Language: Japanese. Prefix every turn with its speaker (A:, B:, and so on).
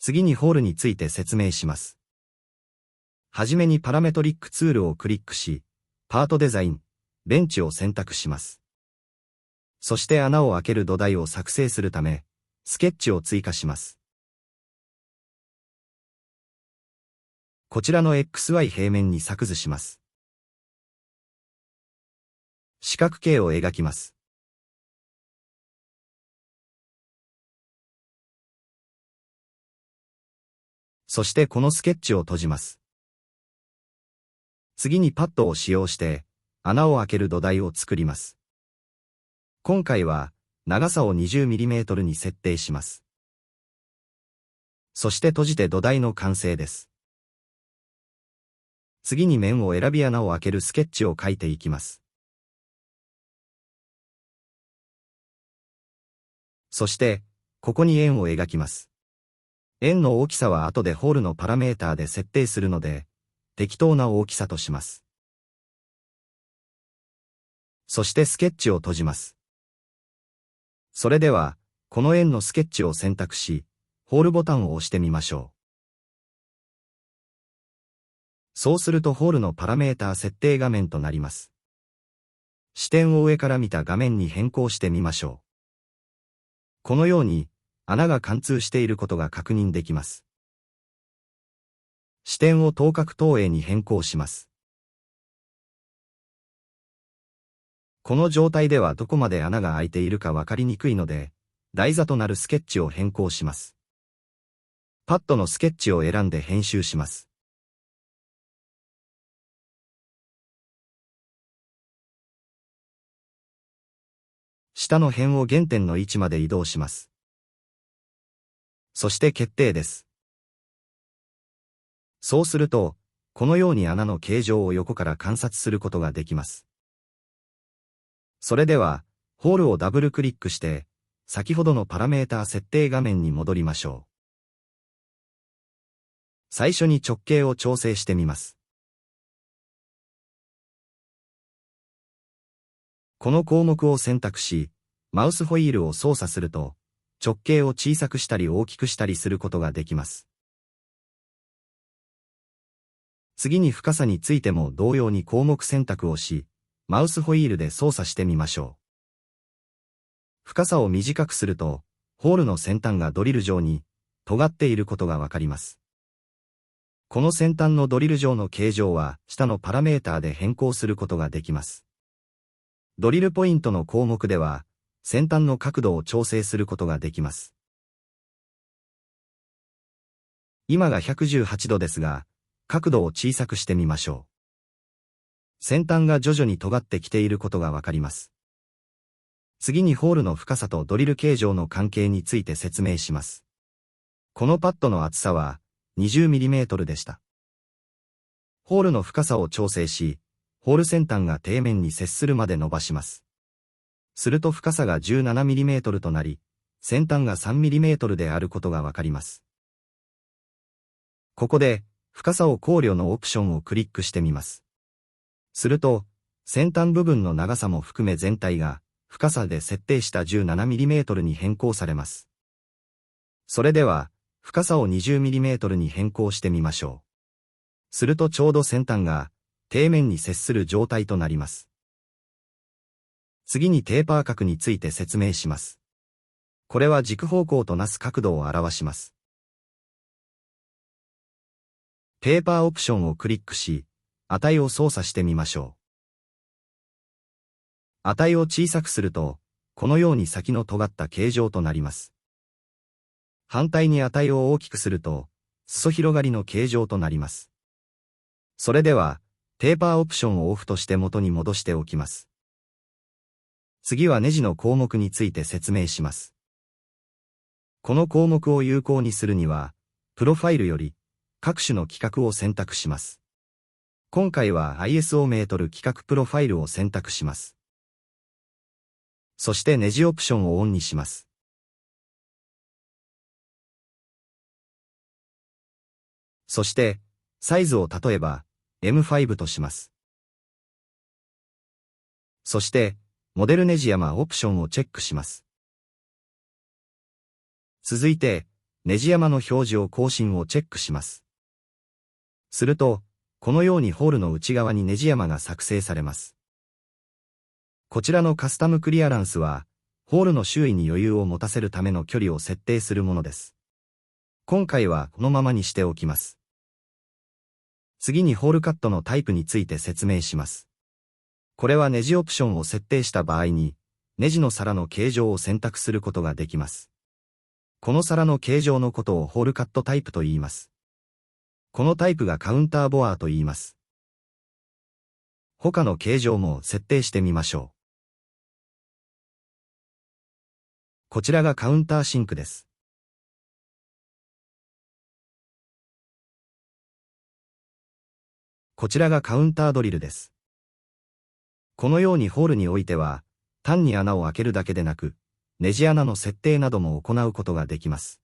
A: 次にホールについて説明します。はじめにパラメトリックツールをクリックし、パートデザイン、ベンチを選択します。そして穴を開ける土台を作成するため、スケッチを追加します。こちらの XY 平面に作図します。四角形を描きます。そしてこのスケッチを閉じます。次にパッドを使用して、穴を開ける土台を作ります。今回は、長さを 20mm に設定します。そして閉じて土台の完成です。次に面を選び穴を開けるスケッチを描いていきます。そして、ここに円を描きます。円の大きさは後でホールのパラメーターで設定するので、適当な大きさとします。そしてスケッチを閉じます。それでは、この円のスケッチを選択し、ホールボタンを押してみましょう。そうするとホールのパラメータ設定画面となります。視点を上から見た画面に変更してみましょう。このように、穴が貫通していることが確認できます。視点を等角投影に変更します。この状態ではどこまで穴が開いているかわかりにくいので、台座となるスケッチを変更します。パッドのスケッチを選んで編集します。下の辺を原点の位置まで移動します。そして決定です。そうすると、このように穴の形状を横から観察することができます。それでは、ホールをダブルクリックして、先ほどのパラメータ設定画面に戻りましょう。最初に直径を調整してみます。この項目を選択し、マウスホイールを操作すると、直径を小さくしたり大きくしたりすることができます。次に深さについても同様に項目選択をし、マウスホイールで操作してみましょう。深さを短くすると、ホールの先端がドリル状に尖っていることがわかります。この先端のドリル状の形状は下のパラメータで変更することができます。ドリルポイントの項目では、先端の角度を調整することができます。今が118度ですが、角度を小さくしてみましょう。先端が徐々に尖ってきていることがわかります。次にホールの深さとドリル形状の関係について説明します。このパッドの厚さは 20mm でした。ホールの深さを調整し、ホール先端が底面に接するまで伸ばします。すると深さが 17mm となり、先端が 3mm であることがわかります。ここで、深さを考慮のオプションをクリックしてみます。すると、先端部分の長さも含め全体が、深さで設定した 17mm に変更されます。それでは、深さを 20mm に変更してみましょう。するとちょうど先端が、底面に接する状態となります。次にテーパー角について説明します。これは軸方向となす角度を表します。ペーパーオプションをクリックし、値を操作してみましょう。値を小さくすると、このように先の尖った形状となります。反対に値を大きくすると、裾広がりの形状となります。それでは、テーパーオプションをオフとして元に戻しておきます。次はネジの項目について説明します。この項目を有効にするには、プロファイルより、各種の規格を選択します。今回は ISO メートル規格プロファイルを選択します。そしてネジオプションをオンにします。そして、サイズを例えば、M5 とします。そして、モデルネジ山オプションをチェックします。続いて、ネジ山の表示を更新をチェックします。すると、このようにホールの内側にネジ山が作成されます。こちらのカスタムクリアランスは、ホールの周囲に余裕を持たせるための距離を設定するものです。今回はこのままにしておきます。次にホールカットのタイプについて説明します。これはネジオプションを設定した場合に、ネジの皿の形状を選択することができます。この皿の形状のことをホールカットタイプと言います。このタイプがカウンターボアと言います。他の形状も設定してみましょう。こちらがカウンターシンクです。こちらがカウンタードリルです。このようにホールにおいては、単に穴を開けるだけでなく、ネジ穴の設定なども行うことができます。